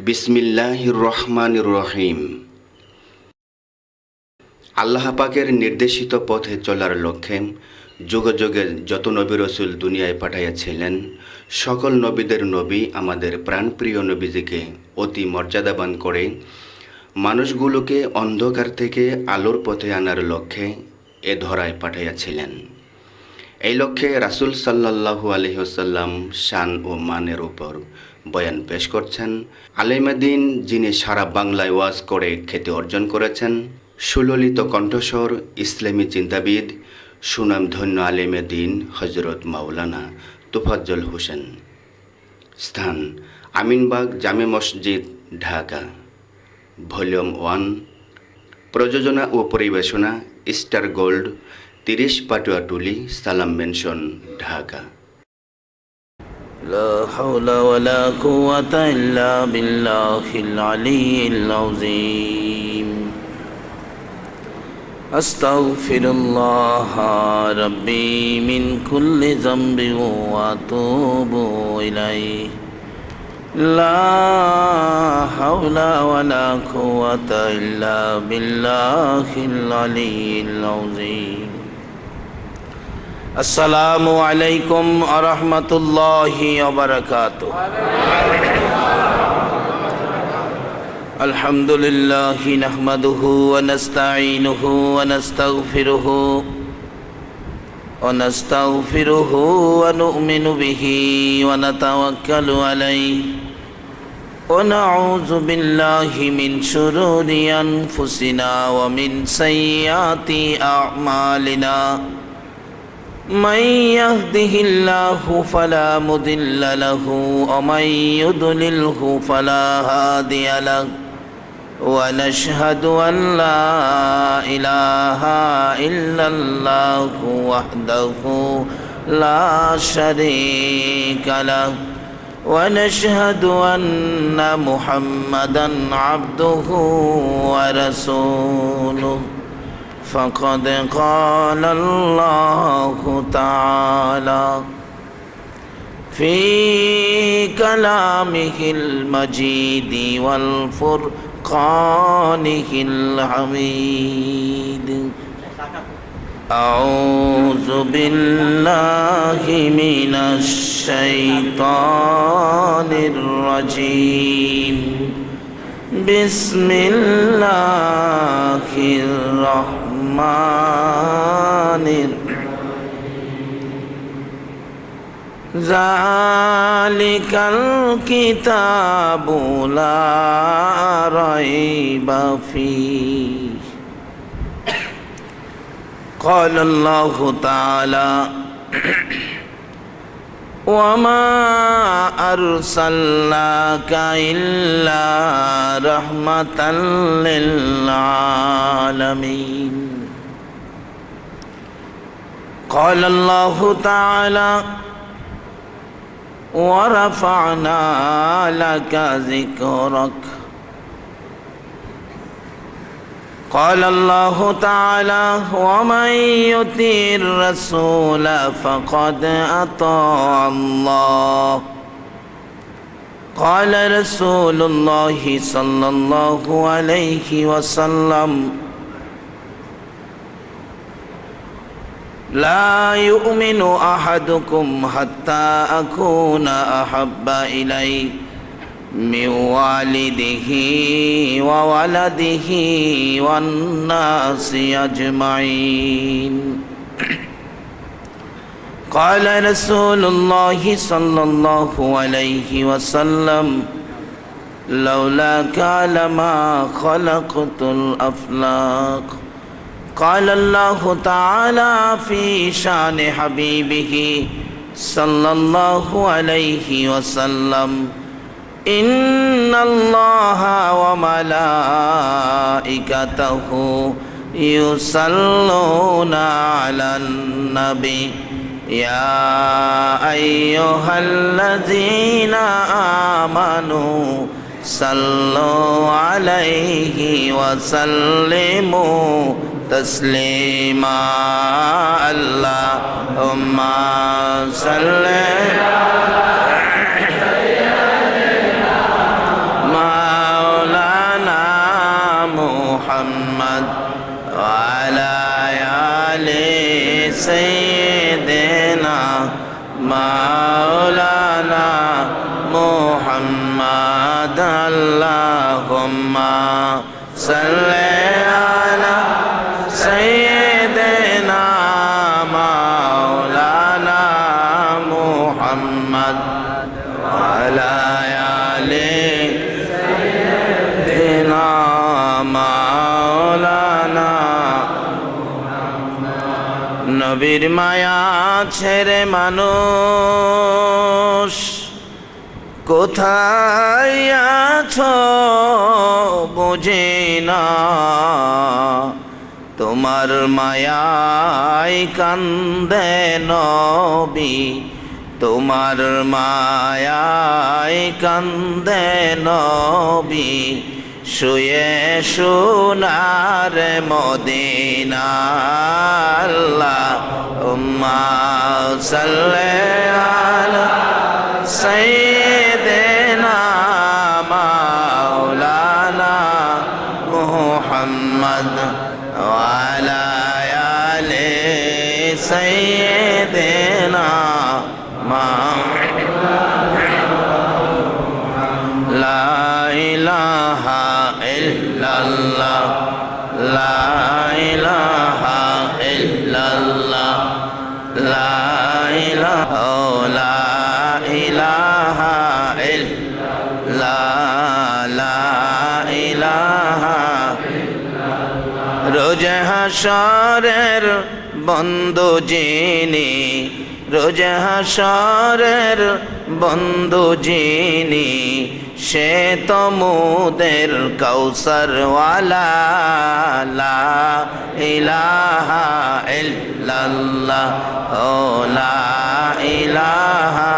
বিসমিল্লাহির রহমানির রহিম। আল্লাহ পাকের নির্দেশিত পথে চলার লক্ষ্যে যুগে যুগে যত নবী রসুল দুনিয়ায় পাঠাইয়াছিলেন, সকল নবীদের নবী আমাদের প্রাণপ্রিয় নবীজিকে অতি মর্যাদাবান করে মানুষগুলোকে অন্ধকার থেকে আলোর পথে আনার লক্ষ্যে এ ধরায় পাঠাইয়াছিলেন। এই লক্ষ্যে রাসূল সাল্লাল্লাহু আলাইহি ওয়াসাল্লাম শান ও মানের উপর বয়ান পেশ করছেন। আলেমাদিন, যিনি সারা বাংলায় ওয়াজ করে খ্যাতি অর্জন করেছেন, সুললিত কণ্ঠস্বর ইসলামী চিন্তাবিদ, সুনামধন্য আলেমাদিন হজরত মাওলানা তোফাজ্জল হোসেন। স্থান আমিনবাগ জামে মসজিদ, ঢাকা। ভলিউম 1। প্রযোজনা ও পরিবেশনা স্টার গোল্ড, 30 পাটুয়াটুলি, সালাম মেনশন, ঢাকা। لا حول ولا قوة إلا بالله العلي العظيم. أستغفر الله ربي من كل ذنب وأتوب إليه. لا حول ولا قوة إلا بالله العلي العظيم. السلام عليكم ورحمة الله وبركاته. الحمد لله نحمده ونستعينه ونستغفره ونؤمن به ونتوكل عليه ونعوذ بالله من شرور أنفسنا ومن سيئات أعمالنا. من يهده الله فلا مضل له ومن يضلله فلا هادي له. ونشهد أن لا إله إلا الله وحده لا شريك له. ونشهد أن محمدا عبده ورسوله. فقد قال الله تعالى في كلامه المجيد والفرقانه الحميد. أعوذ بالله من الشيطان الرجيم. بسم الله الرحمن ذلك الكتاب لا ريب فيه. قال الله تعالى وما أرسلناك إلا رحمة للعالمين. قال الله تعالى ورفعنا لك ذكرك. قال الله تعالى ومن يطع الرسول فقد أطاع الله. قال رسول الله صلى الله عليه وسلم لا يؤمن أحدكم حتى أكون أحب إليه من والده وولده والناس أجمعين. قال رسول الله صلى الله عليه وسلم لولاك لما خلقت الأفلاك. قال الله تعالى في شان حبيبه صلى الله عليه وسلم إن الله وملائكته يصلون على النبي يا أيها الذين آمنوا صلوا عليه وسلموا تسليما. اللهم صل আল্লাহুম্মা সাল্লি আলা সাইয়্যিদিনা মাওলানা মুহাম্মদ ওয়া আলা আলি সাইয়্যিদিনা মাওলানা। নবীর মায়া ছেড়ে মানুষ কোথায় আছো বুঝি না, তোমার মায়ায় কান্দে নবী, তোমার মায়ায় কান্দে নবী, শুয়ে সোনার মদিনা। আল্লাহুম্মা সাল্লি আলা সাইয়্যিদিনা মাওলানা মুহাম্মদ ওয়া আলা আলি সাইয়্যিদিনা লা ইলাহা ইল্লাল্লাহ, লা ইলাহা ইল্লাল্লাহ, লা ইলাহা ইল্লাল্লাহ, লা ইলাহা। রোজ হাশরের বন্ধু যিনি, রোজ হাশরের বন্ধু যিনি, সে তো মুদের কৌসর ওয়ালা। লা ইলাহা ইল্লাল্লাহ, ও লা ইলাহা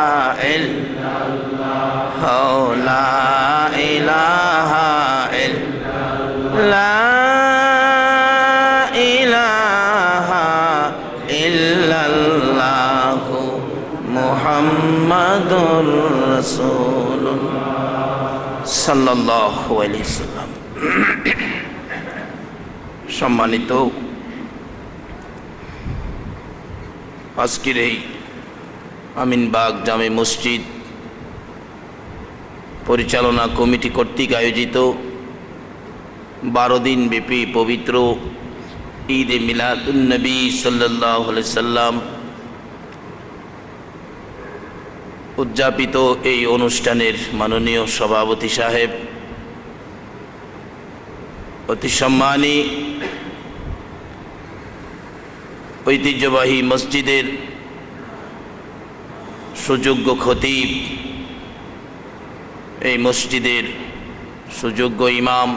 ইল্লাল্লাহ, ও লা ইলাহা ইল্লাল্লাহ, মুহাম্মাদুর রাসূলুল্লাহ সাল্লাল্লাহু আলাইহি সাল্লাম। সম্মানিত আজকের এই আমিনবাগ জামে মসজিদ পরিচালনা কমিটি কর্তৃক আয়োজিত 12 দিন ব্যাপী পবিত্র ঈদে মিলাদুন নবী সাল্লাল্লাহু আলাইহি সাল্লাম উদযাপিত এই অনুষ্ঠানের মাননীয় সভাপতি সাহেব, অতি সম্মানী ঐতিহ্যবাহী মসজিদের সুযোগ্য খতিব, এই মসজিদের সুযোগ্য ইমাম,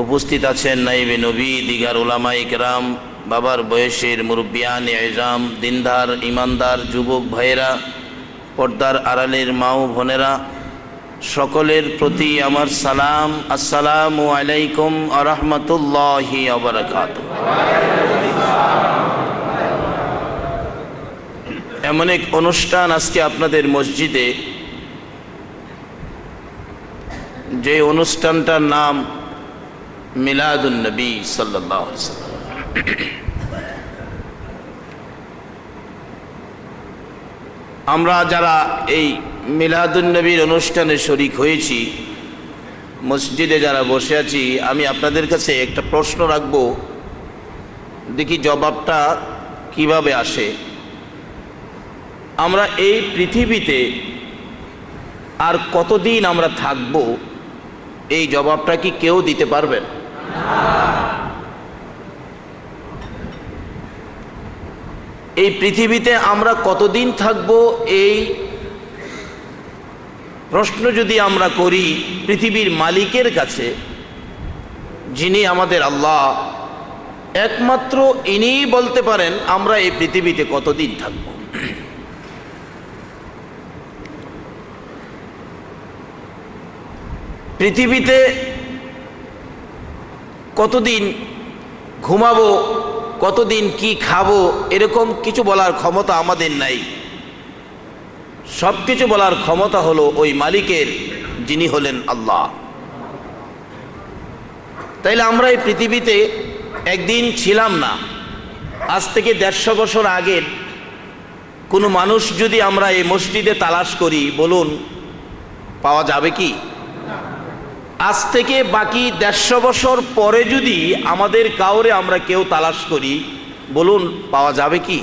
উপস্থিত আছেন নাইবে নবী, দিগার উলামায়ে কেরাম, বাবার বয়সের মুরব্বিয়ান এজাম, দিনদার ইমানদার যুবক ভাইয়েরা, পর্দার আড়ালের মা ও বোনেরা, সকলের প্রতি আমার সালাম। আসসালামু আলাইকুম ওয়া রাহমাতুল্লাহি ওয়া বারাকাতুহু। এমন এক অনুষ্ঠান আজকে আপনাদের মসজিদে, যে অনুষ্ঠানটার নাম মিলাদুন নবী সাল্লাল্লাহু আলাইহি ওয়াসাল্লাম। আমরা যারা এই মিলাদুন নবীর অনুষ্ঠানে শরীক হয়েছি, মসজিদে যারা বসে আছি, আমি আপনাদের কাছে একটা প্রশ্ন রাখব, দেখি জবাবটা কিভাবে আসে। আমরা এই পৃথিবীতে আর কতদিন আমরা থাকব, এই জবাবটা কি কেউ দিতে পারবেন? এই পৃথিবীতে আমরা কতদিন থাকব, এই প্রশ্ন যদি আমরা করি পৃথিবীর মালিকের কাছে, যিনি আমাদের আল্লাহ, একমাত্র ইনিই বলতে পারেন আমরা এই পৃথিবীতে কতদিন থাকব। পৃথিবীতে কতদিন ঘুমাবো, কতদিন কি খাবো, এরকম কিছু বলার ক্ষমতা আমাদের নাই। সব কিছু বলার ক্ষমতা হলো ওই মালিকের, যিনি হলেন আল্লাহ। তাইলে আমরা এই পৃথিবীতে একদিন ছিলাম না। আজ থেকে 150 বছর আগের কোনো মানুষ যদি আমরা এই মসজিদে তালাশ করি, বলুন পাওয়া যাবে কি? আজ থেকে বাকি 150 বছর পরে যদি আমাদের কাউরে আমরা কেউ তালাশ করি, বলুন পাওয়া যাবে কি?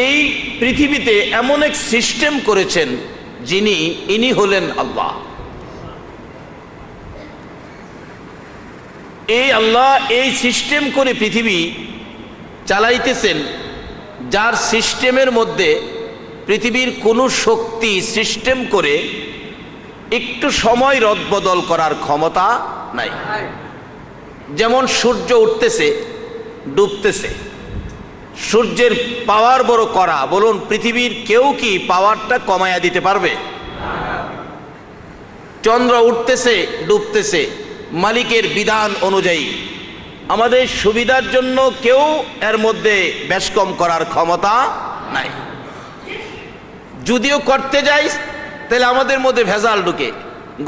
এই পৃথিবীতে এমন এক সিস্টেম করেছেন ইনি হলেন আল্লাহ। এই আল্লাহ এই সিস্টেম করে পৃথিবী চালাইতেছেন, যার সিস্টেমের মধ্যে পৃথিবীর কোনো শক্তি সিস্টেম করে একটু সময় রদবদল করার ক্ষমতা নাই। যেমন সূর্য উঠতেছে, ডুবতেছে, সূর্যের পাওয়ার বড় করা, বলুন পৃথিবীর কেউ কি পাওয়ারটা কমায়া দিতে পারবে? চন্দ্র উঠতেছে, ডুবতেছে, মালিকের বিধান অনুযায়ী। আমাদের সুবিধার জন্য কেউ এর মধ্যে বেশ কম করার ক্ষমতা নাই। যদিও করতে যাই তাহলে আমাদের মধ্যে ভেজাল ঢুকে।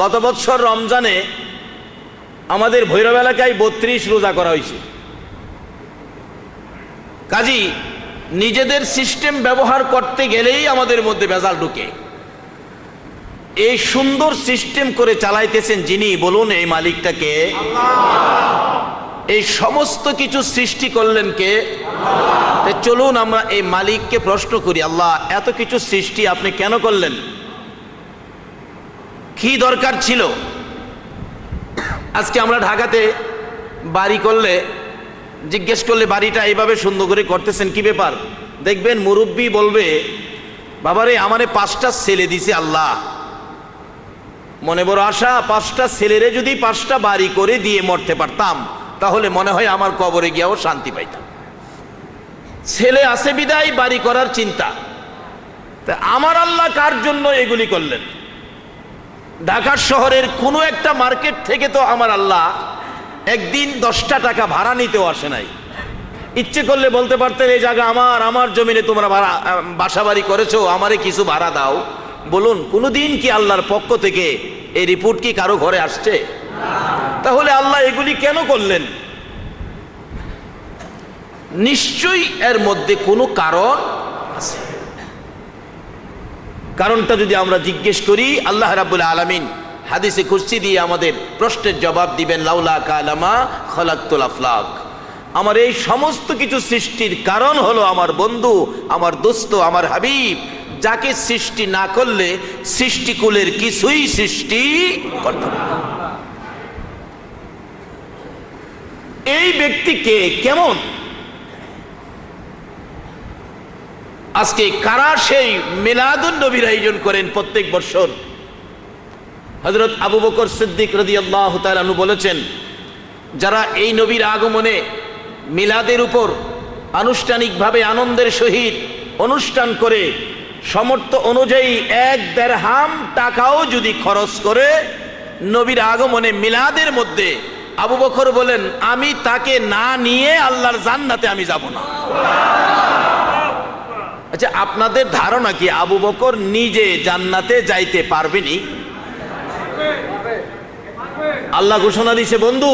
গত বছর রমজানে আমাদের ভৈরব এলাকায় 32 রোজা করা হয়েছে। কাজী নিজেদের সিস্টেম ব্যবহার করতে গেলেই আমাদের মধ্যে ভেজাল ঢুকে। এই সুন্দর সিস্টেম করে চালাইতেছেন যিনি, বলুন এই মালিকটাকে? এই সমস্ত কিছু সৃষ্টি করলেন কে? চলুন আমরা এই মালিককে প্রশ্ন করি, আল্লাহ এত কিছু সৃষ্টি আপনি কেন করলেন? কি দরকার ছিল? আজকে আমরা ঢাকাতে বাড়ি করলে জিজ্ঞেস করলে বাড়িটা এইভাবে সুন্দর করে করতেছেন কি ব্যাপার? দেখবেন মুরব্বী বলবে, বাবারে আমারে 5টা ছেলে দিছে আল্লাহ, মনে বড় আশা 5টা ছেলেরে যদি 5টা বাড়ি করে দিয়ে মরতে পারতাম তাহলে মনে হয় আমার কবরে গিয়েও শান্তি পাইতাম। ছেলে আছে বিদায় বাড়ি করার চিন্তা। তা আমার আল্লাহ কার জন্য এগুলি করলেন? ঢাকা শহরের কোনো একটা মার্কেট থেকে তো আমার আল্লাহ একদিন 10টা টাকা ভাড়া নিতেও আসে নাই। ইচ্ছে করলে বলতে পারতেন এই জায়গা আমার জমিনে তোমরা ভাড়া বাসা বাড়ি করেছো, আমারে কিছু ভাড়া দাও। বলুন কোনোদিন কি আল্লাহর পক্ষ থেকে এই রিপোর্ট কি কারো ঘরে আসছে? তাহলে আল্লাহ এগুলি কেন করলেন? নিশ্চয়ই এর মধ্যে কোনো কারণ আছে। কারণটা যদি আমরা জিজ্ঞেস করি, আল্লাহ রাব্বুল আলামিন হাদিসে কুরসি দিয়ে আমাদের প্রশ্নের জবাব দিবেন, লাউলা কালামা খলাকতুল আফলাক। আমার এই সমস্ত কিছু সৃষ্টির কারণ হলো আমার বন্ধু, আমার দোস্ত, আমার হাবিব, যাকে সৃষ্টি না করলে সৃষ্টিকুলের কিছুই সৃষ্টি করতে পারে না। এই ব্যক্তিকে কেমন? আজকে কারা সেই মিলাদুন নবীর আয়োজন করেন প্রত্যেক বছর? হযরত আবু বকর সিদ্দিক রাদিয়াল্লাহু তাআলা আনহু বলেছেন, যারা এই নবীর আগমনে মিলাদের উপর আনুষ্ঠানিকভাবে আনন্দের সহিত অনুষ্ঠান করে সামর্থ্য অনুযায়ী 1 দিরহাম টাকাও যদি খরচ করে নবীর আগমনে মিলাদের মধ্যে, আবু বকর বলেন আমি তাকে না নিয়ে আল্লাহর জান্নাতে আমি যাব না। আচ্ছা, আপনাদের ধারণা কি আবু বকর নিজে জান্নাতে যাইতে পারবেনি? আল্লাহ ঘোষণা দিয়েছে, বন্ধু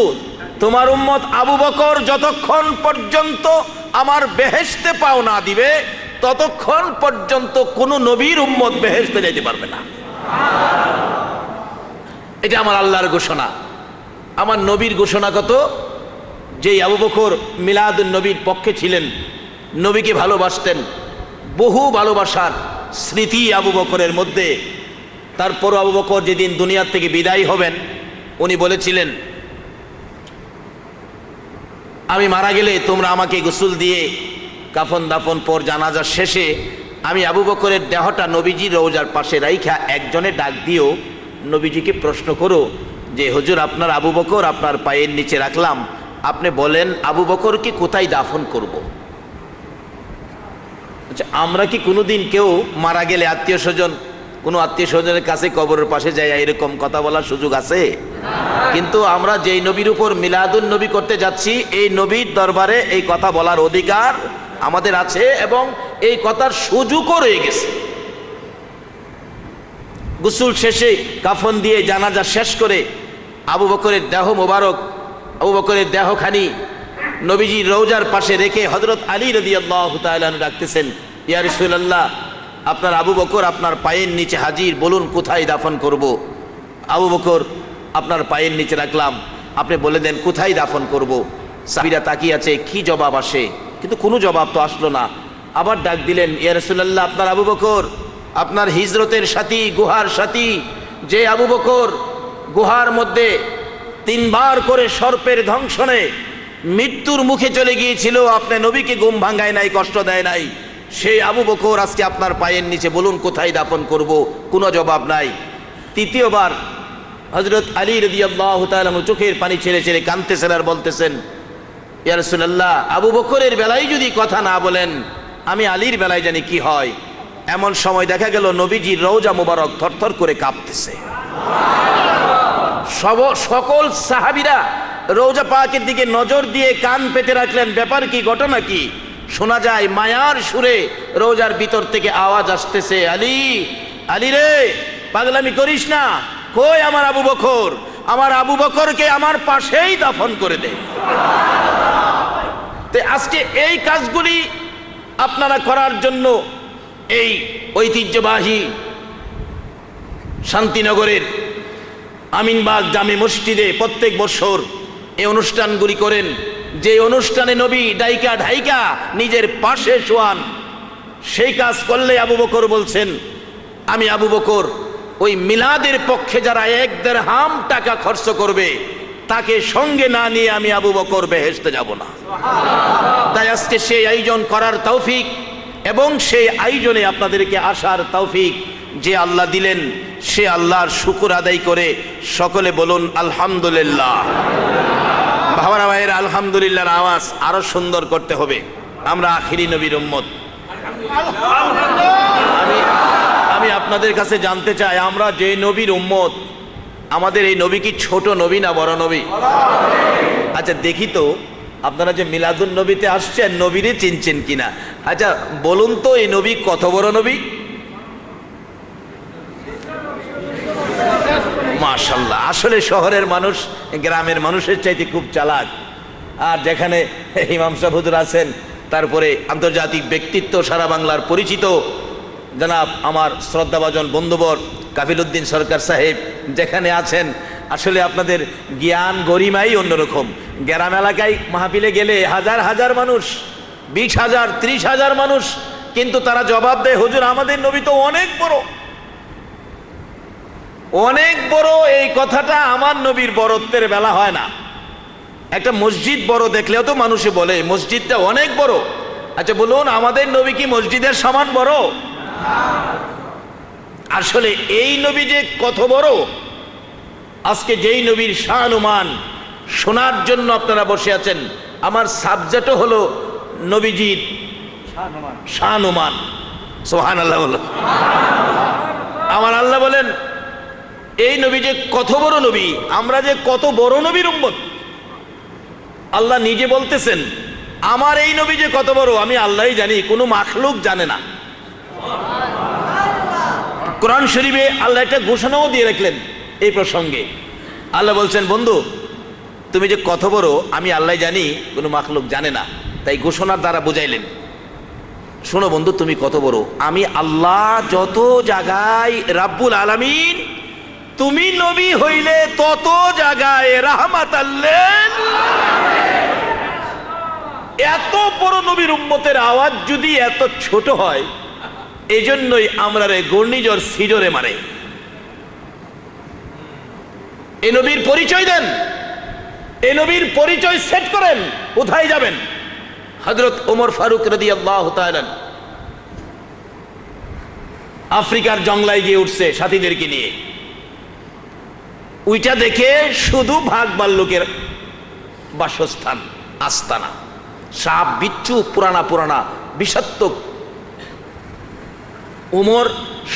তোমার উম্মত আবু বকর যতক্ষণ পর্যন্ত আমার বেহেশতে পাও না দিবে ততক্ষণ পর্যন্ত কোন নবীর উম্মত বেহেশতে যেতে পারবে না। এটা আমার আল্লাহর ঘোষণা। আমার নবীর ঘোষণা কত? যেই আবু বকর মিলাদুন নবীর পক্ষে ছিলেন, নবীকে ভালোবাসতেন, বহু ভালোবাসার স্মৃতি আবু বকরের মধ্যে। তারপর আবু বকর যেদিন দুনিয়ার থেকে বিদায় হবেন, উনি বলেছিলেন আমি মারা গেলে তোমরা আমাকে গোসল দিয়ে কাফন দাফন পর জানাজা শেষে আমি আবু বকরের দেহটা নবীজির রওজার পাশে রাইখা একজনে ডাক দিও, নবীজিকে প্রশ্ন করো যে হুজুর আপনার আবু বকর আপনার পায়ের নিচে রাখলাম, আপনি বলেন আবু বকরকে কোথায় দাফন করব? আচ্ছা, আমরা কি কোনোদিন কেউ মারা গেলে আত্মীয় স্বজন কোনো আত্মীয় স্বজনের কাছে কবরের পাশে যায় এরকম কথা বলার সুযোগ আছে? কিন্তু আমরা যেই নবীর উপর মিলাদুন নবী করতে যাচ্ছি, এই নবীর দরবারে এই কথা বলার অধিকার আমাদের আছে এবং এই কথার সুযোগও রয়ে গেছে। গোসল শেষে কাফন দিয়ে জানাজা শেষ করে আবু বকরের দেহ মোবারক, আবু বকরের দেহখানি নবীজির রওজার পাশে রেখে হযরত আলী রাদিয়াল্লাহু তাআলা ডাকতেছেন, ইয়া রাসূলুল্লাহ আপনার আবু বকর আপনার পায়ের নিচে হাজির, বলুন কোথায় দাফন করব। আবু বকর আপনার পায়ের নিচে রাখলাম, আপনি বলে দেন কোথায় দাফন করব। সাহাবীরা তাকিয়ে আছে, কি জবাব আসে, কিন্তু কোনো জবাব তো আসলো না। আবার ডাক দিলেন, ইয়া রাসূলুল্লাহ, আপনার আবু বকর, আপনার হিজরতের সাথী, গুহার সাথী, যে আবু বকর গুহার মধ্যে 3 বার করে সর্পের দংশনে মৃত্যুর মুখে চলে গিয়েছিল, আপনি নবীকে ঘুম ভাঙায় নাই, কষ্ট দেয় নাই, সেই আবু বকর আজকে আপনার পায়ের নিচে, বলুন কোথায় দাফন করব। কোনো জবাব নাই। তৃতীয়বার হযরত আলী রাদিয়াল্লাহু তাআলা চোখের পানি ছেড়ে ছেড়ে কাঁদতেছেন আর বলতেছেন, ইয়া রাসূলুল্লাহ, আবু বকরের বেলায় যদি কথা না বলেন, আমি আলীর বেলায় জানি কি হয়। এমন সময় দেখা গেল নবীজির রওজা মুবারক থরথর করে কাঁপতেছে। সকল সাহাবীরা রওজা পাকের দিকে নজর দিয়ে কান পেতে রাখলেন, ব্যাপার কি, ঘটনা কি। শোনা যায় মায়ার সুরে রওজার ভিতর থেকে আওয়াজ আসতেছে, আলী, আলী রে, পাগলামি করিস না, কই আমার আবু বকর, আমার আবু বকরকে আমার পাশেই দাফন করে দে। তো আজকে এই কাজগুলি আপনারা করার জন্য এই ঐতিহ্যবাহী শান্তিনগরের আমিনবাগ জামে মসজিদে প্রত্যেক বছর এই অনুষ্ঠানগুলি করেন। যে অনুষ্ঠানে নবী ডাইকা ঢাইকা নিজের পাশে শোয়ান, সেই কাজ করলে আবু বকর বলছেন, আমি আবু বকর ওই মিলাদের পক্ষে যারা 1 দিরহাম টাকা খরচ করবে, তাকে সঙ্গে না নিয়ে আমি আবু বকর বেহেশতে যাব না। তাই আজকে সেই আয়োজন করার তৌফিক এবং সেই আয়োজনে আপনাদেরকে আসার তৌফিক যে আল্লাহ দিলেন, সে আল্লাহর শুকর আদায় করে সকলে বলুন আলহামদুলিল্লাহ। ভাইরা ভাইয়েরা, আলহামদুলিল্লাহর আওয়াজ আরো সুন্দর করতে হবে। আমরা আখিরি নবীর উম্মত। আমি আপনাদের কাছে জানতে চাই, আমরা যে নবীর উম্মত, আমাদের এই নবী কি ছোট নবী না বড় নবী? আচ্ছা দেখি তো, আপনারা যে মিলাদুন নবীতে আসছেন, নবীরে চিনছেন কিনা? আচ্ছা বলুন তো, এই নবী কত বড় নবী? মাশাআল্লাহ। আসলে শহরের মানুষ গ্রামের মানুষের চাইতে খুব চালাক। আর যেখানে ইমাম সাহেব হুজুর আছেন, তারপরে আন্তর্জাতিক ব্যক্তিত্ব, সারা বাংলার পরিচিত জনাব আমার শ্রদ্ধাভাজন বন্ধুবর কাফিলউদ্দিন সরকার সাহেব যেখানে আছেন, আসলে আপনাদের জ্ঞান গরিমাই অন্যরকম। গ্রাম এলাকায় মাহফিলে গেলে হাজার হাজার মানুষ, 20,000 30,000 মানুষ, কিন্তু তারা জবাব দেয়, হুজুর আমাদের নবী তো অনেক বড়, অনেক বড়। এই কথাটা আমার নবীর বড়ত্বের বেলা হয় না। একটা মসজিদ বড় দেখলেও তো মানুষে বলে মসজিদটা অনেক বড়। আচ্ছা বলুন, আমাদের নবী কি মসজিদের সমান বড়? আসলে এই নবী যে কত বড়, আজকে যেই নবীর শানুমান শোনার জন্য আপনারা বসে আছেন, আমার সাবজেক্টও হলো নবীজির শানুমান। সুবহানাল্লাহ বলো। আমার আল্লাহ বলেন, এই নবী যে কত বড় নবী, আমরা যে কত বড় নবীর উম্মত। আল্লাহ নিজে বলতেছেন, আমার এই নবী যে কত বড় আমি আল্লাহই জানি, কোনো মাখলুক জানে না। কোরআন শরীফে আল্লাহ একটা ঘোষণাও দিয়ে রাখলেন এই প্রসঙ্গে। আল্লাহ বলছেন, বন্ধু তুমি যে কত বড় আমি আল্লাহ জানি, কোনো মাখলুক জানে না। তাই ঘোষণার দ্বারা বুঝাইলেন, শোনো বন্ধু তুমি কত বড়, আমি আল্লাহ যত জায়গায় রাব্বুল আলামিন, তুমি নবী হইলে তত জায়গায় রাহমাতাল্লিল। এত বড় নবীর উম্মতের আওয়াজ যদি এত ছোট হয়, এজন্যই আমরা রে ঘূর্ণিঝড় সিডরে মারে। এই নবীর পরিচয় দেন, এই নবীর পরিচয় সেট করেন, কোথায় যাবেন? হযরত ওমর ফারুক রাদিয়াল্লাহু তাআলা আফ্রিকার জংলায় গিয়ে উঠছে সাথীদেরকে নিয়ে। ওইটা দেখে শুধু ভাগ ভাল্লুকের বাসস্থান, আস্তানা, সাপ বিচ্ছু, পুরানা পুরানা বিষাক্ত। ওমর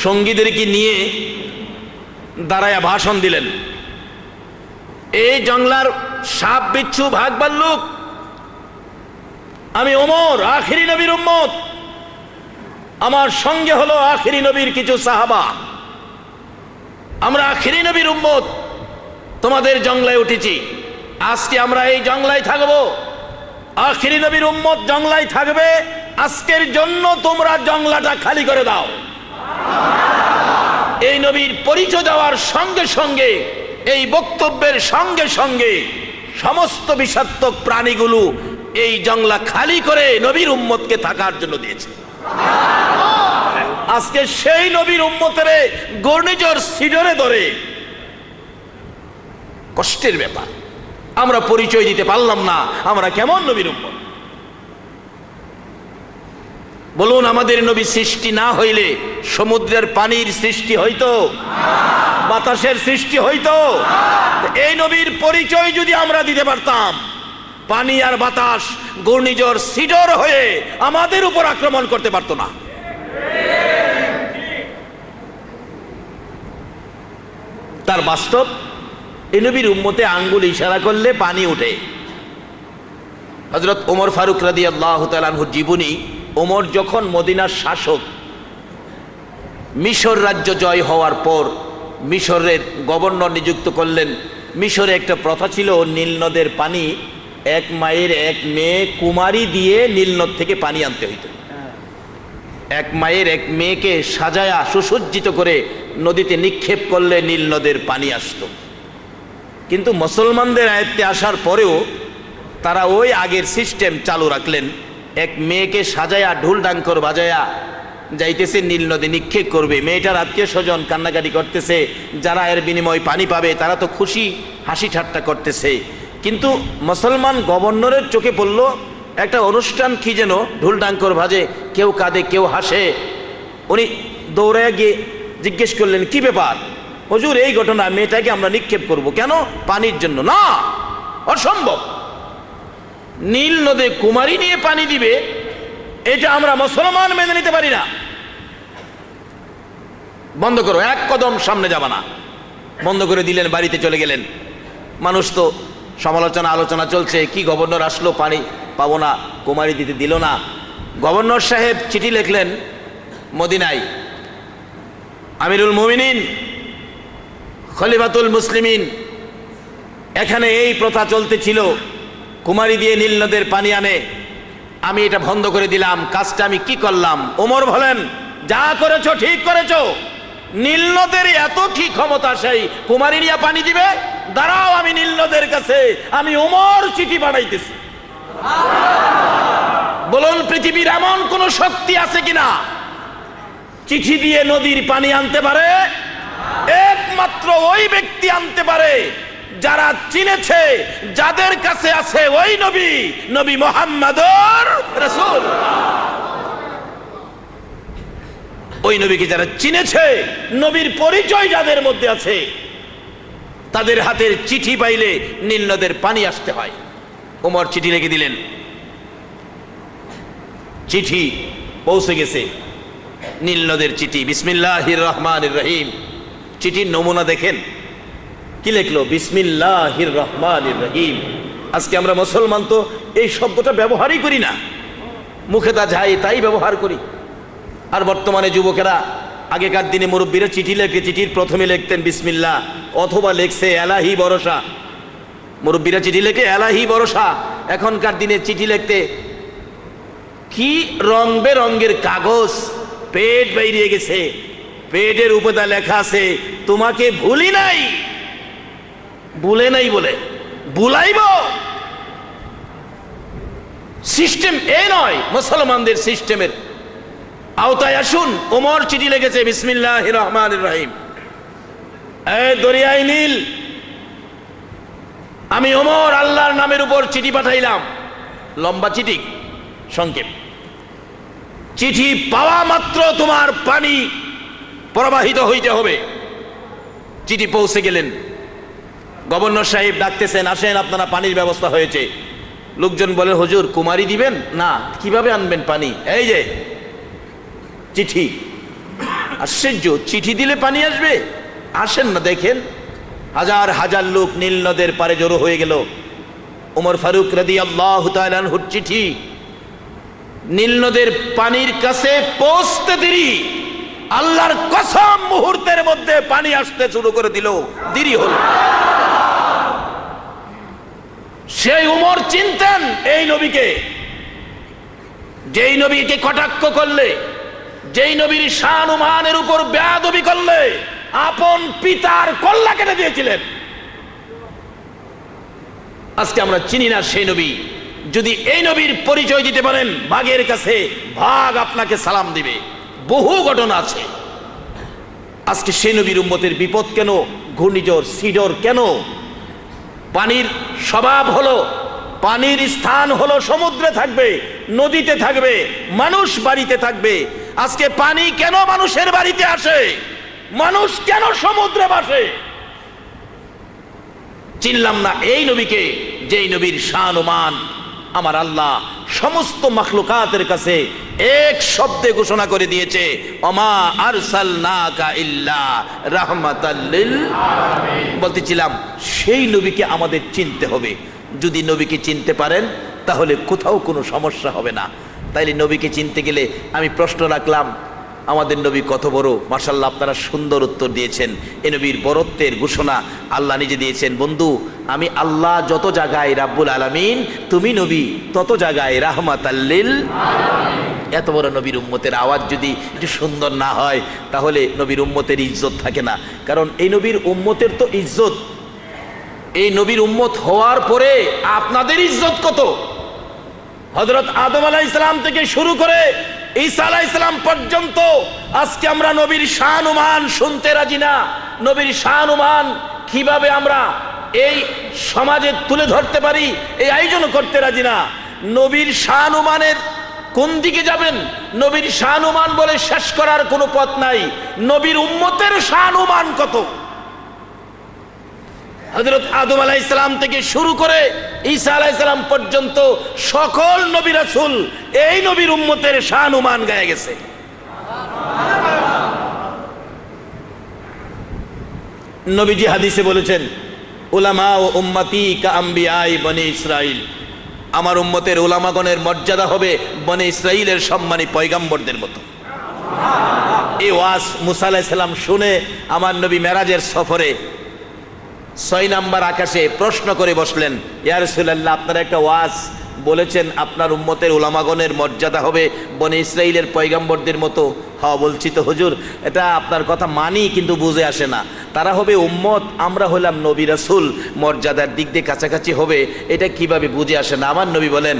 সঙ্গীদেরকে নিয়ে দাঁড়ায়া ভাষণ দিলেন, এই জংলার সাপ বিচ্ছু ভাগ ভাল্লুক, আমি ওমর আখিরি নবীর উম্মত, আমার সঙ্গে হলো আখিরি নবীর কিছু সাহাবা, আমরা আখিরি নবীর উম্মত, তোমাদের জংলায় উঠেছি, আজকে আমরা এই জংলায় থাকবো, আখিরি নবীর উম্মত জংলায় থাকবে, আজকের জন্য তোমরা জংলাটা খালি করে দাও। এই নবীর পরিচয় দেওয়ার সঙ্গে সঙ্গে, এই বক্তব্যের সঙ্গে সঙ্গে সমস্ত বিষাক্ত প্রাণীগুলো এই জংলা খালি করে নবীর উম্মতকে থাকার জন্য দিয়েছে। আজকে সেই নবীর উম্মতের ঘূর্ণিঝড় সিডরে ধরে, কষ্টের ব্যাপার। আমরা পরিচয় দিতে পারলাম না আমরা কেমন নবীর উম্মত। বলুন, আমাদের নবী সৃষ্টি না হইলে সমুদ্রের পানির সৃষ্টি হইতো? বাতাসের সৃষ্টি হইতো? এই নবীর পরিচয় যদি আমরা দিতে পারতাম, পানি আর বাতাস ঘূর্ণিঝড় সিডর হয়ে আমাদের উপর আক্রমণ করতে পারতো না। তার বাস্তব, এই নবীর উম্মতে আঙ্গুল ইশারা করলে পানি ওঠে। হযরত ওমর ফারুক রাদিয়াল্লাহু তাআলা আনহুর জীবনী। ওমর যখন মদিনার শাসক, মিশর রাজ্য জয় হওয়ার পর মিশরের গভর্নর নিযুক্ত করলেন। মিশরে একটা প্রথা ছিল, নীল নদের পানি এক মায়ের এক মেয়ে কুমারী দিয়ে নীল নদ থেকে পানি আনতে হইত। এক মায়ের এক মেয়েকে সাজায়া সুসজ্জিত করে নদীতে নিক্ষেপ করলে নীল নদের পানি আসতো। কিন্তু মুসলমানদের আয়ত্তে আসার পরেও তারা ওই আগের সিস্টেম চালু রাখলেন। এক মেয়েকে সাজায়া ঢোল ডাঙ্কর বাজায়া যাইতেছে নীল নদী নিক্ষেপ করবে। মেয়েটার আত্মীয় স্বজন কান্নাকাটি করতেছে, যারা এর বিনিময় পানি পাবে তারা তো খুশি, হাসি ঠাট্টা করতেছে। কিন্তু মুসলমান গভর্নরের চোখে পড়ল একটা অনুষ্ঠান, কি যেন ঢোল ডাঙ্কর বাজে, কেউ কাঁদে কেউ হাসে। উনি দৌড়ায় গিয়ে জিজ্ঞেস করলেন, কি ব্যাপার হুজুর? এই ঘটনা, মেয়েটাকে আমরা নিক্ষেপ করব কেন? পানির জন্য? না, অসম্ভব। নীল নদে কুমারী নিয়ে পানি দিবে, এটা আমরা মুসলমান মেনে নিতে পারি না। বন্ধ করো, এক কদম সামনে যাবা না। বন্ধ করে দিলেন, বাড়িতে চলে গেলেন। মানুষ তো সমালোচনা আলোচনা চলছে, কি গভর্নর আসলো পানি পাবো না, কুমারী দিতে দিল না। গভর্নর সাহেব চিঠি লিখলেন মদিনায়, আমিরুল মুমিনিন, খলিফাতুল মুসলিমিন, এখানে এই প্রথা চলতেছিল, কুমারী দিয়ে নীল নদের পানি আনে, আমি এটা বন্ধ করে দিলাম, কাজটা আমি কি করলাম? ওমর বলেন, যা করেছো ঠিক করেছো। নীল নদের এত কি ক্ষমতা সেই কুমারী নিয়ে পানি দিবে? দাঁড়াও, আমি নীল নদের কাছে আমি ওমর চিঠি পাঠাইতেছি। বলুন, পৃথিবীর এমন কোন শক্তি আছে কিনা চিঠি দিয়ে নদীর পানি আনতে পারে? একমাত্র ওই ব্যক্তি আনতে পারে যারা চিনেছে, যাদের কাছে আছে ওই নবী, নবী মুহাম্মদুর রাসূল। ওই নবীকে যারা চিনেছে, নবীর পরিচয় যাদের মধ্যে আছে, তাদের হাতের চিঠি পাইলে নীল নদের পানি আসতে হয়। ওমর চিঠি লিখে দিলেন, চিঠি পৌঁছে গেছে, নীল নদের চিঠি, বিসমিল্লাহির রহমানির রহিম। চিঠির নমুনা দেখেন, কি লিখলো? বিসমিল্লাহির রহমানির রহিম। আজকে আমরা মুসলমান তো এই শব্দটা ব্যবহারই করি না, মুখে তা যায় তাই ব্যবহার করি। আর বর্তমানে যুবকেরা, আগেকার দিনে মুরব্বীরা চিঠি লেখে, চিঠির প্রথমে লিখতেন বিসমিল্লাহ, অথবা লেখছে এলাহি ভরসা। মুরব্বীরা চিঠি লেখে এলাহি ভরসা। এখনকার দিনে চিঠি লিখতে কি রং বেরঙের কাগজ, পেট বেরিয়ে গেছে, পেটের উপরে লেখা আছে তোমাকে ভুলি নাই, ভুলে নাই বলে ভুলাইব। সিস্টেম এই নয়, মুসলমানদের সিস্টেমের আওতায় আসুন। ওমর চিঠি লিখেছে বিসমিল্লাহির রহমানির রহিম। এই দরিয়ায় নীল, আমি ওমর আল্লাহর নামের উপর চিঠি পাঠাইলাম। লম্বা চিঠি, সংক্ষেপ। চিঠি পাওয়া মাত্র তোমার পানি প্রবাহিত হইতে হবে। চিঠি পৌঁছে গেলেন, গভর্নর সাহেব ডাকতেছেন, আসেন, আপনারা পানির ব্যবস্থা হয়েছে। লোকজন বলে, হুজুর কুমারী দিবেন না, কিভাবে আনবেন পানি? এই যে চিঠি। আশ্চর্য, চিঠি দিলে পানি আসবে? আসেন না দেখেন। হাজার হাজার লোক নীল নদের পারে জড়ো হয়ে গেল। ওমর ফারুক রাদিয়াল্লাহু তাআলা আনহুর চিঠি নীল নদের পানির কাছে পৌঁছতে দেরি, আল্লাহর কসম মুহূর্তের মধ্যে পানি আসতে শুরু করে দিল, দেরি হল। সেই উমর চিনতেন এই নবীকে, যেই নবীকে কটাক্ষ করলে, যেই নবীর শান ও মানের উপর বেয়াদবি করলে আপন পিতার কল্লা কেটে দিয়েছিলেন। আজকে আমরা চিনি না সেই নবী। যদি এই নবীর পরিচয় দিতে পারেন, বাঘের কাছে বাঘ আপনাকে সালাম দিবে। বহু ঘটনা আছে। আজকে সেই নবীর উম্মতের বিপদ কেন? ঘূর্ণিঝড় সিডর কেন? পানির স্বভাব হলো, পানির স্থান হলো সমুদ্রে থাকবে, নদীতে থাকবে, মানুষ বাড়িতে থাকবে। আজকে পানি কেন মানুষের বাড়িতে আসে? মানুষ কেন সমুদ্রে ভাসে? চিনলাম না এই নবীকে, যেই নবীর শান ও মান আমার আল্লাহ সমস্ত মাখলুকাতের কাছে এক শব্দে ঘোষণা করে দিয়েছে, ওমা আরসালনাকা ইল্লা রাহমাতাল লিল আলামিন। বলতেছিলাম সেই নবীকে আমাদের চিনতে হবে। যদি নবীকে চিনতে পারেন তাহলে কোথাও কোনো সমস্যা হবে না। তাইলে নবীকে চিনতে গেলে আমি প্রশ্ন রাখলাম, আমাদের নবী কত বড়? মাশাআল্লাহ, আপনারা সুন্দর উত্তর দিয়েছেন। এ নবীর বরত্বের ঘোষণা আল্লাহ নিজে দিয়েছেন। বন্ধু, আমি আল্লাহ যত জায়গায় রাব্বুল আলামিন, তুমি নবী তত জায়গায় রাহমাতাল লিল আলামিন। এত বড় নবীর উম্মতের আওয়াজ যদি একটু সুন্দর না হয় তাহলে নবীর উম্মতের ইজ্জত থাকে না। কারণ এই নবীর উম্মতের তো ইজ্জত, এই নবীর উম্মত হওয়ার পরে আপনাদের ইজ্জত কত? হযরত আদম আলাইহিস সালাম থেকে শুরু করে ঈসা আলাইহিস সালাম পর্যন্ত আজকে আমরা নবীর শান ও মান শুনতে রাজি না। নবীর শান ও মান কিভাবে আমরা এই সমাজে তুলে ধরতে পারি এই আয়োজন করতে রাজি না। নবীর শান ও মানের কোন দিকে যাবেন? নবীর শান ও মান বলে শেষ করার কোনো পথ নাই। নবীর উম্মতের শান ও মান কত? হযরত আদম আলাইহিস সালাম থেকে শুরু করে ঈসা আলাইহিস সালাম পর্যন্ত সকল নবী রাসূল এই নবীর উম্মতের শান ও মান গায়ে গেছে। নবীজি হাদিসে বলেছেন, উলামা ও উম্মতি কা আম্বিয়াই বনি ইসরাইল। আমার উম্মতের উলামাগণের মর্যাদা হবে বনি ইসরাইলের সম্মানী পয়গম্বরদের মতো। এই ওয়াজ মুসা আলাইহিস সালাম শুনে আমার নবী মেরাজের সফরে 6 নাম্বার আকাশে প্রশ্ন করে বসলেন, ইয়া রাসূলুল্লাহ, আপনারা একটা ওয়াজ বলেছেন আপনার উম্মতের উলামাগণের মর্যাদা হবে বনি ইসরাইলের পয়গম্বরদের মতো। হ্যাঁ বলছি তো হুজুর, এটা আপনার কথা মানি, কিন্তু বুঝে আসে না। তারা হবে উম্মত, আমরা হলাম নবী রাসূল, মর্যাদার দিক দিয়ে কাছাকাছি হবে, এটা কিভাবে বুঝে আসে না। আমার নবী বলেন,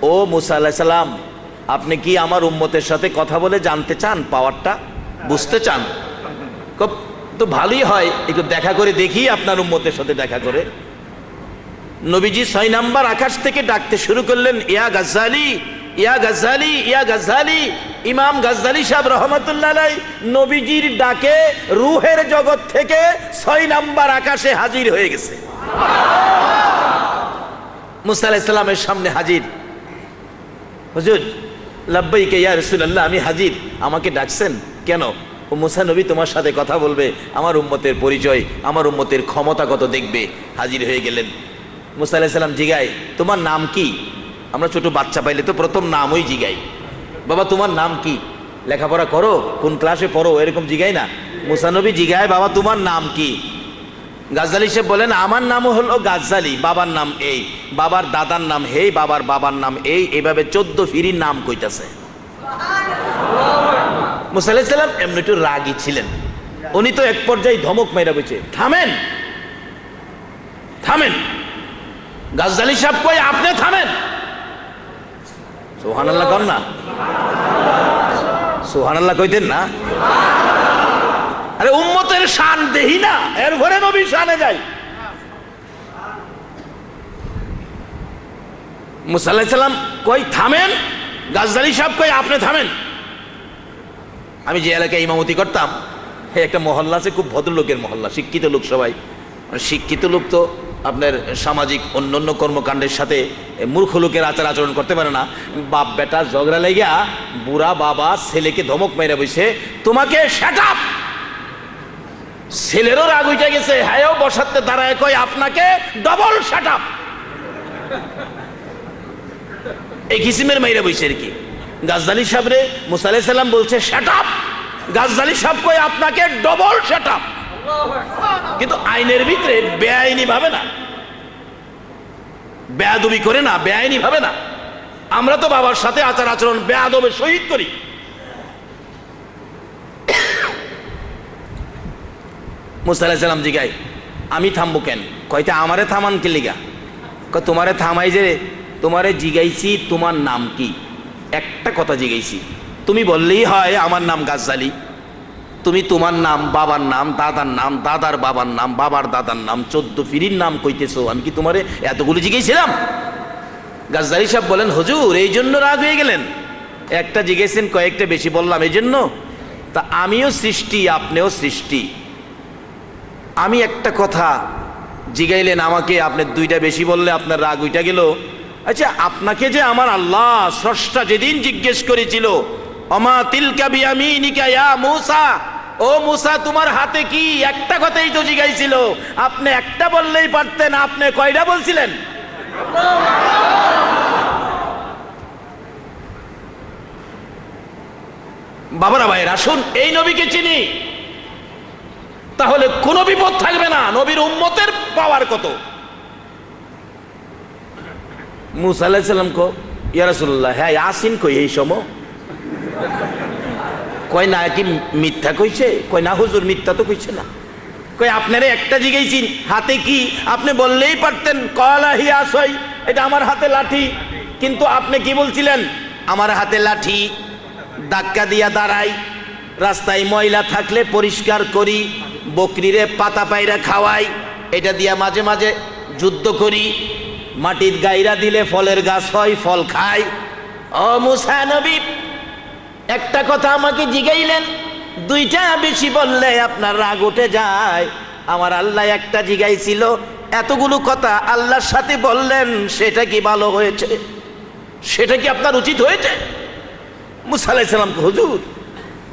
ও মুসা আলাইহিস সালাম, আপনি কি আমার উম্মতের সাথে কথা বলে জানতে চান, পাওয়ারটা বুঝতে চান? তো ভালোই হয়, একটু দেখা করে দেখি আপনার উম্মতের সাথে দেখা করে। নবীজি 6 নাম্বার আকাশ থেকে ডাকতে শুরু করলেন, ইয়া গাজ্জালি, ইয়া গাজ্জালি, ইয়া গাজ্জালি। ইমাম গাজ্জালি সাহেব রহমাতুল্লাহ আলাইহি নবীজির ডাকে রূহের জগৎ থেকে 6 নাম্বার আকাশে হাজির হয়ে গেছে। মুসা আলাইহিস সালামের সামনে হাজির। হুজুর, লাব্বাইক ইয়া রাসূলুল্লাহ, আমি হাজির, আমাকে ডাকছেন কেন? ও মুসা নবী তোমার সাথে কথা বলবে, আমার উম্মতের পরিচয়, আমার উম্মতের ক্ষমতা কত দেখবে। হাজির হয়ে গেলেন। মুসা আলাইহিস সালাম জিগায়, তোমার নাম কি? আমরা ছোট বাচ্চা পাইলে তো প্রথম নামই জিগাই, বাবা তোমার নাম কি, লেখাপড়া করো, কোন ক্লাসে পড়ো, এরকম জিগাই না। মুসা নবী জিগায়, বাবা তোমার নাম কি? গাজ্জালি সাহেব বলেন, আমার নাম হলো গাজ্জালি, বাবার নাম এই, বাবার দাদার নাম হেই, বাবার বাবার নাম এই, এইভাবে 14 ফিরির নাম কইতাছে। মুসা আলাইহিস সালাম এমনি একটু রাগী ছিলেন। উনি তো এক পর্যায়ে ধমক মাইরা বলছে, থামেন থামেন। গাজ্জালি সাহেব কই, আপনি থামেন। সুবহানাল্লাহ কন না, সুবহানাল্লাহ কইতেন না? আরে উম্মতের শান দেহি না, এর ভরে নবীর শানে যাই। মুসা আলাইহিস সালাম কই থামেন, গাজ্জালি সাহেব কই আপনি থামেন। আমি যে এলাকায় ইমামতি করতাম, একটা মহল্লা আছে, খুব ভদ্রলোকের মহল্লা, শিক্ষিত লোক সবাই। শিক্ষিত লোক তো আপনার সামাজিক অন্যান্য কর্মকাণ্ডের সাথে মূর্খ লোকের আচার আচরণ করতে পারে না। বাপ বেটা ঝগড়া লেগা বুড়া বাবা ছেলেকে ধমক মেরে বসে, তোমাকে শাট আপ। ছেলেরও রাগ উঠে গেছে, হ্যাঁ বসাতে দাঁড়ায় কয় আপনাকে ডবল শাট আপ। এই কিসিমের মাইরা বসে আর কি। গাজ্জালি সাহেব রে মুসা আলাইহিস সালাম বলছে শাট আপ, গাজ্জালি সাহেব কয় আপনাকে ডবল শাট আপ। কিন্তু আইনের ভিতরে বেআইনি ভাবে না, বেয়াদবি করে না, বেআইনি ভাবে না। আমরা তো বাবার সাথে আচার আচরণ বেয়াদবের সহিত করি। মুসা আলাইহিস সালাম জিগায়, আমি থামবো কেন? কয়টা আমারে থামান কে লিগা? কয় তোমারে থামাই যে তোমারে জিগাইছি তোমার নাম কি, একটা কথা জিগাইছি, তুমি বললেই হয় আমার নাম গাজ্জালি। তুমি তোমার নাম, বাবার নাম, দাদার নাম, দাদার বাবার নাম, বাবার দাদার নাম, 14 পীরের নাম কইতেছো, আমি কি তোমারে এতগুলো জিজ্ঞেসছিলাম? গাজ্জালি সাহেব বলেন, হুজুর এই জন্য রাগ হয়ে গেলেন? একটা জিজ্ঞেসেন, কয়েকটা বেশি বললাম এই জন্য? তা আমিও সৃষ্টি, আপনিও সৃষ্টি। আমি একটা কথা জিগাইলেন আমাকে, আপনি দুইটা বেশি বললে আপনার রাগ উইটা গেল। আচ্ছা, আপনাকে যে আমার আল্লাহ স্রষ্টা যেদিন জিজ্ঞেস করেছিল, অমা তিলকা বিয়ামিনিকা ইয়া মূসা, ও মূসা তোমার হাতে কি, একটা কথাই তো জিগাইছিল, আপনি একটা বললেই পারতেন, আপনি কয়টা বলছিলেন? বাবারা ভাইয়ের, আসুন এই নবীকে চিনি, তাহলে কোনো বিপদ থাকবে না। নবীর উম্মতের পাওয়ার কত। মুসা আলাইহিস সালাম কো, ইয়া রাসূলুল্লাহ, হ্যাঁ ইয়াসিন কই এই সময়? কয় না, কি মিথ্যা কইছে? কয় না হুজুর, মিথ্যা তো কইছে না। কয় আপনারে একটা জিগাইছি হাতে কি, আপনি বললেই পারতেন। কলা হিয়া সই, এটা আমার হাতে লাঠি, কিন্তু আপনি কি বলছিলেন? আমার হাতে লাঠি, ধাক্কা দিয়া দাঁড়াই, রাস্তায় ময়লা থাকলে পরিষ্কার করি, বকরিরে পাতা পায়রা খাওয়াই, এটা দিয়া মাঝে মাঝে যুদ্ধ করি, মাটির গাইরা দিলে ফলের গাছ হয়, ফল খাই। ও মুসা নবী, একটা কথা আমাকে জিগাইলেন, দুইটা বেশি বললে আপনার রাগ উঠে যায়। আমার আল্লাহ একটা জিগাইছিল, এতগুলো কথা আল্লাহর সাথে বললেন, সেটা কি ভালো হয়েছে? সেটা কি আপনার উচিত হয়েছে? মুসা আলাইহিস সালাম, হুজুর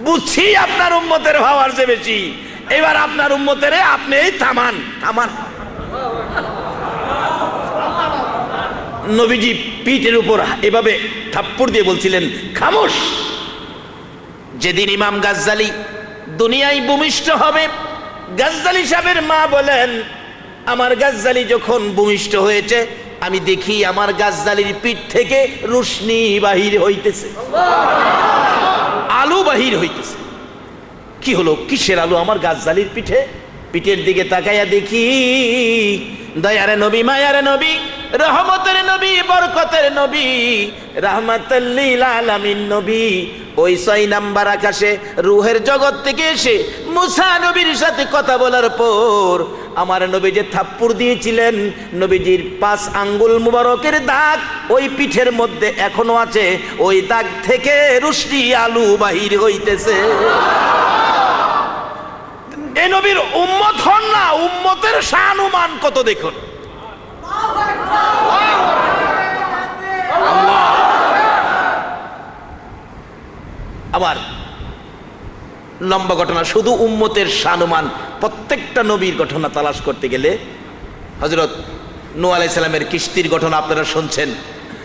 বুঝছি আপনার উম্মতের ভাবার চেয়ে বেশি, এবার আপনার উম্মতেরে আপনি থামান, থামান। নবীজি পিঠের উপর এভাবে থাপ্পড় দিয়ে বলছিলেন, খামোশ। যেদিন ইমাম গাজ্জালি দুনিয়ায় ভূমিষ্ঠ হবে, গাজ্জালি সাহেবের মা বলেন, আমার গাজ্জালি যখন ভূমিষ্ঠ হয়েছে, আমি দেখি আমার গাজ্জালির পিঠ থেকে রোশনি বাহির হইতেছে, আলো বাহির হইতেছে। কি হলো, কিসের আলো আমার গাজ্জালির পিঠে? পিঠের দিকে তাকাইয়া দেখি, দয়ারে নবী, মায়ারে নবী, রহমতের নবী, বরকতের নবী, রাহমাতাল লিল আলামিন নবী, ওই 6 নাম্বার আকাশে রূহের জগৎ থেকে এসে মুসা নবীর সাথে কথা বলার পর আমার নবী যে থাপ্পড় দিয়েছিলেন, নবীজির 5 আঙ্গুল মুবারকের দাগ ওই পিঠের মধ্যে এখনো আছে, ওই দাগ থেকে রোশনি আলো বাহির হইতেছে। এই নবীর উম্মত হন না, উম্মতের শানুমান কত দেখুন। আবার লম্বা ঘটনা, শুধু উম্মতের শানুমান, প্রত্যেকটা নবীর ঘটনা তালাশ করতে গেলে, হযরত নূহ আলাইহিস সালামের কিস্তির ঘটনা আপনারা শুনছেন।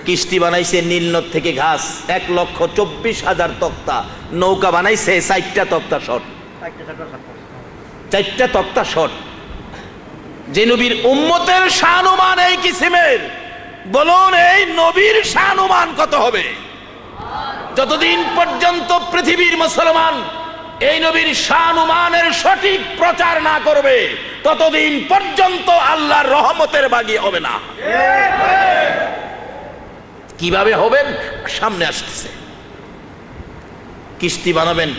কিস্তি বানাইছে নীল নদ থেকে ঘাস, 1,24,000 তক্তা, নৌকা বানাইছে 4টা তক্তা শর্ট, 4টা তক্তা শর্ট। যে নবীর উম্মতের শানুমান এই কিসিমের, বলুন এই নবীর শানুমান কত হবে? যতদিন পর্যন্ত পৃথিবীর মুসলমান এই নবীর শানুমানের সঠিক প্রচার না করবে, ততদিন পর্যন্ত আল্লাহর রহমতের বাগি হবে না। কিভাবে হবেন সামনে আসতেছে। কিস্তি বানাবেন,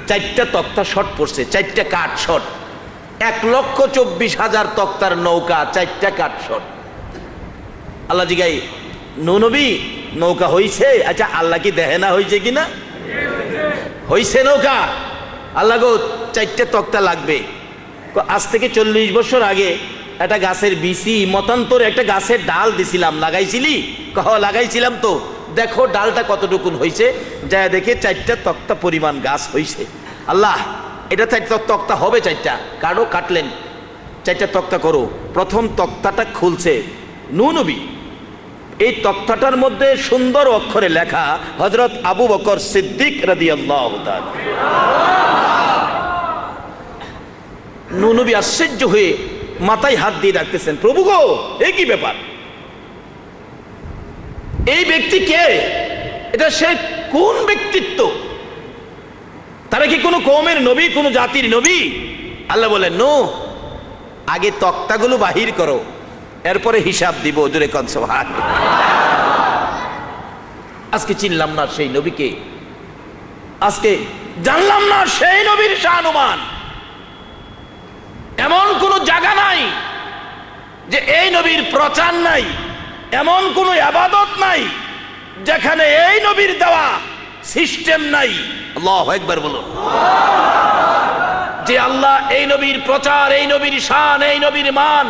4টা তক্তা শর্ট পড়ছে, 4টা কাঠ শর্ট, 1,24,000 তক্তার নৌকা, 4টা কাঠ শর্ট। আল্লাহ জিগাই, নূহ নবী নৌকা হইছে? আচ্ছা আল্লাহ কি দেখে না হইছে কিনা? হইছে নৌকা। আল্লাহ গো 4টে তক্তা লাগবে। আজ থেকে 40 বছর আগে একটা গাছের বিচি মতান্তরে একটা গাছের ডাল দিছিলাম, লাগাইছিলি? কহ লাগাইছিলাম তো, দেখো ডালটা কতটুকুন হইছে। যা দেখে 4টা তক্তা পরিমাণ গাছ হইছে। আল্লাহ এটা 4টা তক্তা হবে, 4টা কাটো, কাটলেন, 4টা তক্তা করো। প্রথম তক্তাটা খুলছে নূহ নবী, এই তক্তাটার মধ্যে সুন্দর অক্ষরে লেখা হযরত আবু বকর সিদ্দিক রাদিয়াল্লাহু তাআলা। নূহ নবী আশ্চর্য হয়ে মাথায় হাত দিয়ে ডাকতেছেন, প্রভু গো এই কি ব্যাপার? এই ব্যক্তি কে? এটা সে কোন ব্যক্তিত্ব? তারা কি কোনো কওমের নবী, কোনো জাতির নবী? আল্লাহ বলেন নূহ আগে তক্তাগুলো বাহির করো, এরপরে হিসাব দিব। জোরে কোন সুবহানাল্লাহ। আজকে চিনলাম না সেই নবীকে, আজকে জানলাম না সেই নবীর শানুমান। এমন কোন জায়গা নাই যে এই নবীর প্রচার নাই, এমন কোন ইবাদত নাই যেখানে এই নবীর দেওয়া সিস্টেম নাই। আল্লাহু আকবার বলুন। যে আল্লাহ এই নবীর প্রচার, এই নবীর শান, এই নবীর মান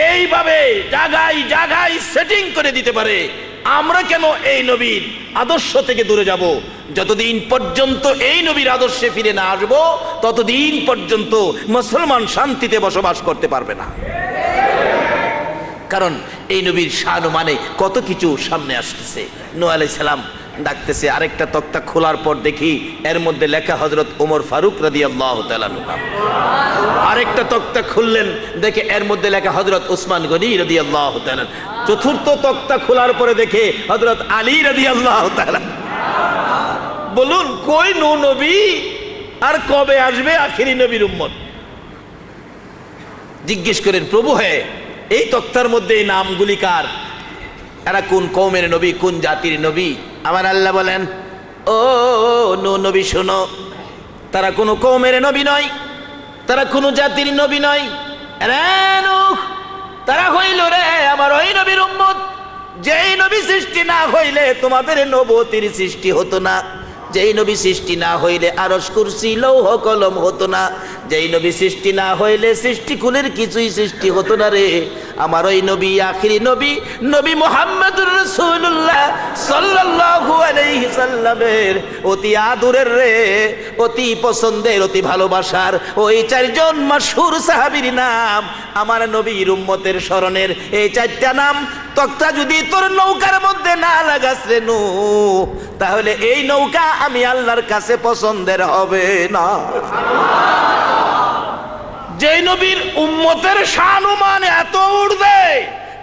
এইভাবে জায়গায় জায়গায় সেটিং করে দিতে পারে, আমরা কেন এই নবীর আদর্শ থেকে দূরে যাব? যতদিন পর্যন্ত এই নবীর আদর্শে ফিরে না আসব, ততদিন পর্যন্ত মুসলমান শান্তিতে বসবাস করতে পারবে না। কারণ এই নবীর শান মানে কত কিছু সামনে আসতেছে। নূহ আলাইহিস সালাম ডাকতেছে, আরেকটা তক্তা খোলার পর দেখি এর মধ্যে লেখা হযরত ওমর ফারুক রাদিয়াল্লাহু তাআলা আনহু। আরেকটা তক্তা খুললেন, দেখে এর মধ্যে লেখা হযরত উসমান গনি রাদিয়াল্লাহু তাআলা। চতুর্থ তক্তা খোলার পরে দেখে হযরত আলী রাদিয়াল্লাহু তাআলা। বলুন কই নূহ নবী আর কবে আসবে আখিরি নবীর উম্মত? জিজ্ঞেস করেন, প্রভু হ্যাঁ এই তক্তার মধ্যে এই নামগুলি কার? এরা কোন কওমের নবী, কোন জাতির নবী? আমার আল্লাহ বলেন, ও নূহ নবী শোনো, তারা কোনো কওমের নবী নয়, তারা কোনো জাতির নবী নয়। রে নূহ, তারা হইল রে আমার ওই নবীর উম্মত, যেই নবী সৃষ্টি না হইলে তোমাদের নবুয়তির সৃষ্টি হতো না, যেই নবী সৃষ্টি না হইলে আরশ কুরসি লৌহ কলম হতো না, যেই নবী সৃষ্টি না হইলে সৃষ্টি কুলের কিছুই সৃষ্টি হতো না রে। আমার ওই নবী আখিরি নবী, নবী মুহাম্মদুর রাসূলুল্লাহ সাল্লাল্লাহু আলাইহি সাল্লামের অতি আদরের রে, অতি পছন্দের, অতি ভালোবাসার ওই চারজন মাশহুর সাহাবীর নাম আমার নবীর উম্মতের স্মরণের এই চারটা নাম তক্তা যদি তোর নৌকার মধ্যে না লাগাস রে নূহ, তাহলে এই নৌকা আমি আল্লাহর কাছে পছন্দের হবে না। যে নবীর উম্মতের শানুমান এত উঠবে,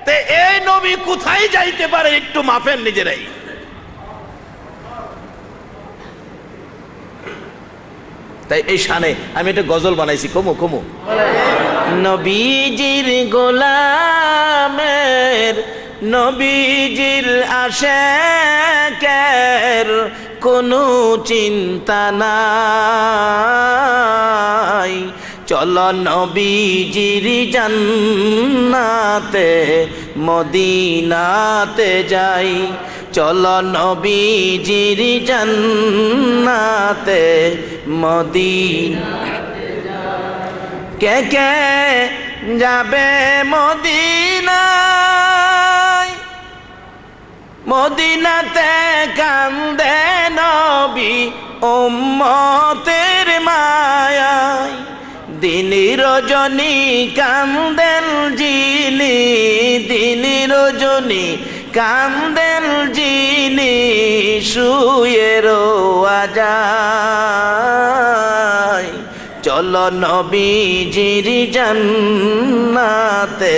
তে এই নবী কোথায় যাইতে পারে একটু মাপেন নিজেরাই। তাই এই শানে আমি একটা গজল বানাইছি, কমু কমু। নবীজির গোলামের, নবীজির আশিকের কোনো চিন্তা নাই, চলো নবীজির জান্নাতে মদিনাতে যাই, চলো নবীজির জান্নাতে মদিনাতে যাই। কে কে যাবে মদিনায়, মদিনাতে কান্দে নবী উম্মতের মায়ায়, দিন রজনী কান্দেন যিনি, দিন রজনী কান্দেন যিনি শুয়ে রোয়া যায়, চলো নবীজির জান্নাতে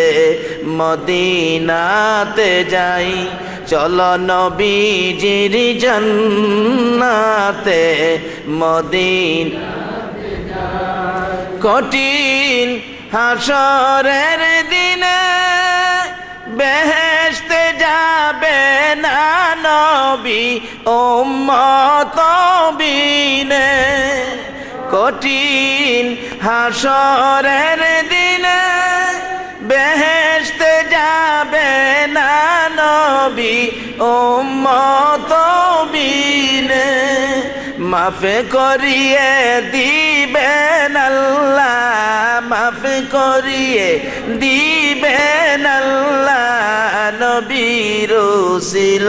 মদিনাতে যাই, চলো নবীজির জান্নাতে মদিনাতে যাই। কঠিন হাসরের দিনে বেহেশতে যাবে না নবী উম্মত বিনে, কঠিন হাসরের দিনে বেহেশতে যাবে না নবী উম্মত বিনে, মাফ করিয়ে দিবেন আল্লাহ, মাফ করিয়ে দিবেন আল্লাহ নবীর উসিলায়,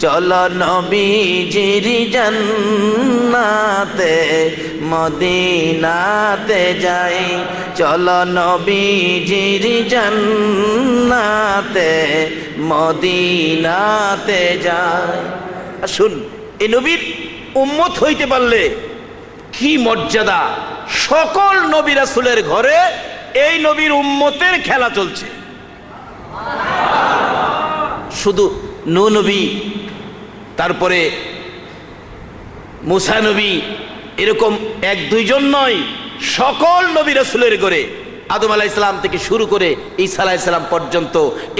চলো নবীজির জান্নাতে মদিনাতে যাই, চলো নবীজির জান্নাতে মদিনাতে যাই। শুন, এই নবীর উম্মত হইতে পারলে কি মর্যাদা। সকল নবী রাসূলের ঘরে এই নবীর উম্মতের খেলা চলছে। শুধু নূহ নবী, তারপরে মুসা নবী, এরকম এক দুইজন নয়, সকল নবী রাসূলের ঘরে আদম আলাইহিস সালাম থেকে শুরু করে ঈসা আলাইহিস সালাম পর্যন্ত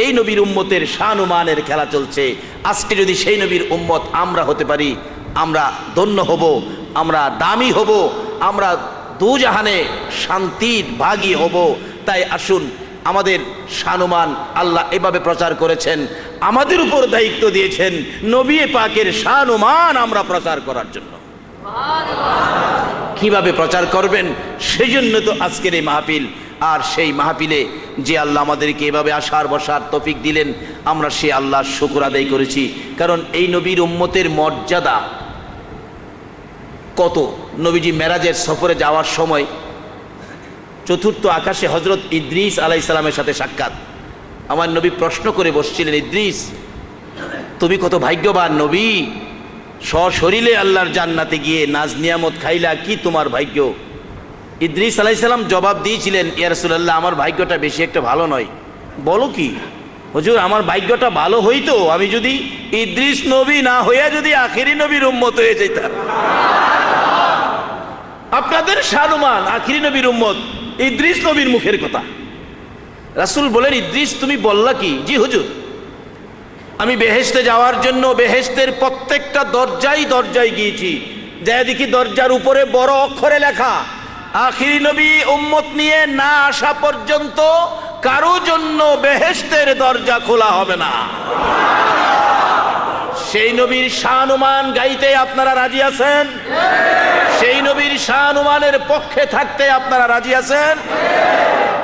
এই নবীর উম্মতের শান ও মানের খেলা চলছে। আজকে যদি সেই নবীর উম্মত আমরা হতে পারি, আমরা ধন্য হব, আমরা দামি হব, আমরা দুজাহানে শান্তির ভাগী হব। তাই আসুন, আমাদের শানুমান আল্লাহ এভাবে প্রচার করেছেন, আমাদের উপর দায়িত্ব দিয়েছেন নবী পাকের শানুমান আমরা প্রচার করার জন্য। কিভাবে প্রচার করবেন, সেই জন্য তো আজকের এই মাহফিল। আর সেই মাহফিলে যে আল্লাহ আমাদেরকে এভাবে আসার বসার তৌফিক দিলেন, আমরা সেই আল্লাহর শুকর আদায় করেছি। কারণ এই নবীর উম্মতের মর্যাদা কত। নবীজি মেরাজের সফরে যাওয়ার সময় চতুর্থ আকাশে হজরত ইদ্রিস আলাইহিস সালামের সাথে সাক্ষাৎ। আমার নবী প্রশ্ন করে বসছিলেন, ইদ্রিস তুমি কত ভাগ্যবান নবী, সশরীরে আল্লাহর জান্নাতে গিয়ে নাজ নিয়ামত খাইলা, কি তোমার ভাগ্য। ইদ্রিস আলাইহিস সালাম জবাব দিয়েছিলেন, ইয়া রাসূলুল্লাহ আমার ভাগ্যটা বেশি একটা ভালো নয়। বলো কি হুজুর, আমার ভাগ্যটা ভালো হইতো আমি যদি ইদ্রিস নবী না হইয়া যদি আখেরি নবীর উম্মত হয়ে যেতাম। আপনাদের শানুমান আখেরি নবীর উম্মত, ইদ্রিস নবীর মুখের কথা। রাসূল বলেন, ইদ্রিস তুমি বললা কি? জি হুজুর, আমি বেহেশতে যাওয়ার জন্য বেহেশতের প্রত্যেকটা দরজায় দরজায় গিয়েছি, যা দেখি দরজার উপরে বড় অক্ষরে লেখা, আখিরি নবী উম্মত নিয়ে না আসা পর্যন্ত কারো জন্য বেহেশতের দরজা খোলা হবে না। সেই নবীর শানুমান গাইতে আপনারা রাজি আছেন? সেই নবীর শানুমানের পক্ষে থাকতে আপনারা রাজি আছেন?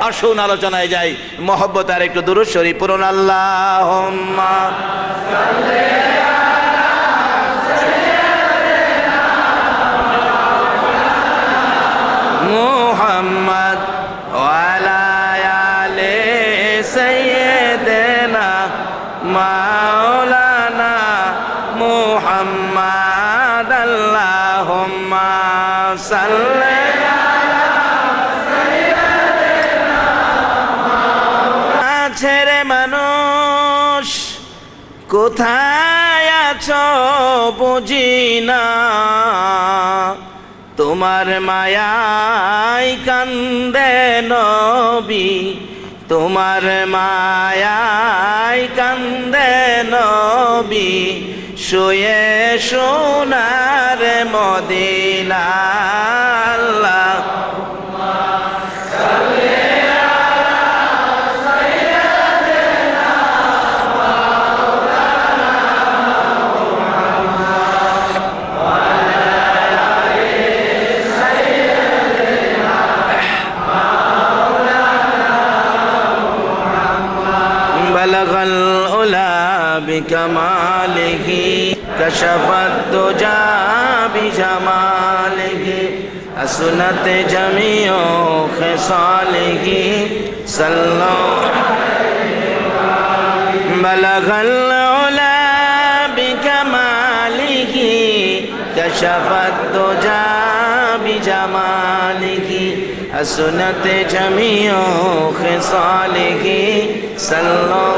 আসুন আলোচনায় যাই। মহব্বত আর একটু দুরূদ শরীফ পড়ুন। আল্লাহুম্মা সাল্লি মুহাম্মদ ওয়া আলা আলি সাইয়্যিদিনা মাওলানা মুহাম্মদ। আল্লাহুম্মা সাল্লি ছেড়ে মানুষ কোথায় আছো বুঝি না, তোমার মায়ায় কান্দে নবী, তোমার মায়ায় কান্দে নবী, শুয়ে সোনার মদিনা। আল্লাহ بكماله كشف الدجى بجماله حسنت جميع خصاله صلوا بلغ العلا بكماله كشف الدجى بجماله حسنت جميع خصاله صلوا